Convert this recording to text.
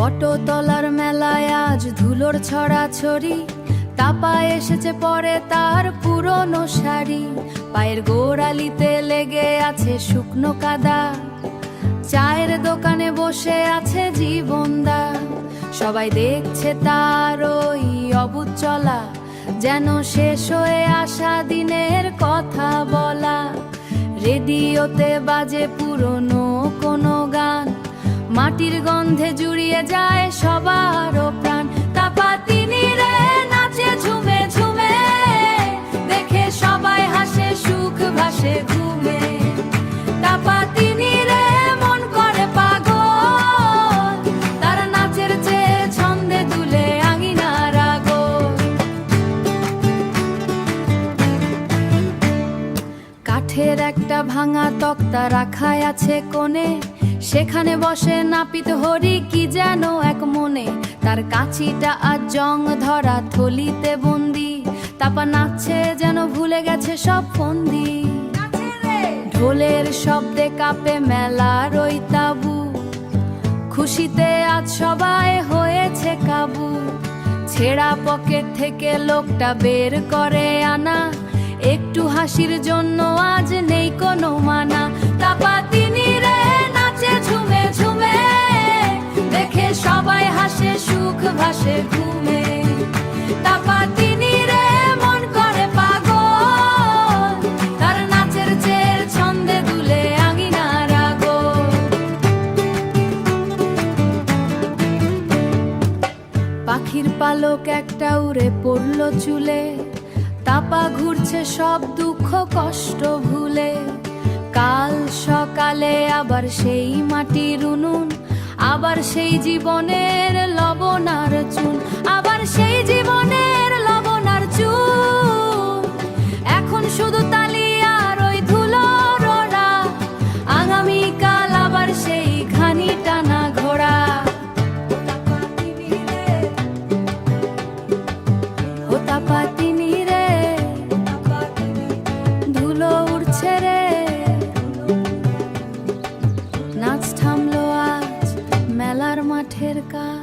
বটতলার মেলায় আজ ধুলোর ছড়াছড়ি, তাপা এসেছে পরে তার পুরনো শাড়ি। পায়ের গোড়ালিতে লেগে আছে শুকনো কাদা, চায়ের দোকানে বসে আছে জীবনদা। সবাই দেখছে তার ওই অবুঝ চলা, যেন শেষ হয়ে আসা দিনের কথা বলা। রেডিওতে বাজে পুরনো কোনো গান, মাটির গন্ধে জুড়িয়ে যায় সবারও প্রাণ। তাপা তিমিরে নাচে ঝুমে ঝুমে, দেখে সবাই হাসে সুখ ভাসে ঘুমে। তাপা তিমিরে মন করে পাগল, তার নাচের চেয়ে ছন্দে দুলে আঙিনার আগল। কাঠের একটা ভাঙা তক্তা রাখাই আছে কোণে, সেখানে বসে নাপিত হরি কি যেন এক মনে। তার কাছিটা আজ জং ধরা থলিতে বন্দি, তাপা নাচছে যেন ভুলে গেছে সব ফন্দি। ঢোলের শব্দে কাঁপে মেলার ওই তাবু, খুশিতে আজ সবাই হয়েছে কাবু। ছেঁড়া পকেট থেকে লোকটা বের করে আনা, একটু হাসির জন্য আজ নেই কোনো মানা। তাপা তিমিরে নাচে ঝুমে ঝুমে, দেখে সবাই হাসে সুখ ভাসে ঘুমে। তাপা তিমিরে মন করে পাগল, তার নাচের চেয়ে ছন্দে দুলে আঙিনার আগল। পাখির পালক একটা উড়ে পড়লো চুলে, তাপা ঘুরছে সব দুঃখ কষ্ট ভুলে। কাল সকালে আবার সেই মাটির উনুন, আবার সেই জীবনের লবণ আর চুন, আবার সেই জীবনের লবণ আর চুন। এখন শুধু তালি আর ওই ধুলোর ওড়া, আগামীকাল আবার সেই ঘানি টানা ঘোড়া। ও তাপা তিমিরে, ধুলো উড়ছে রে, নাচ থামলো আজ মেলার মাঠের কাজ।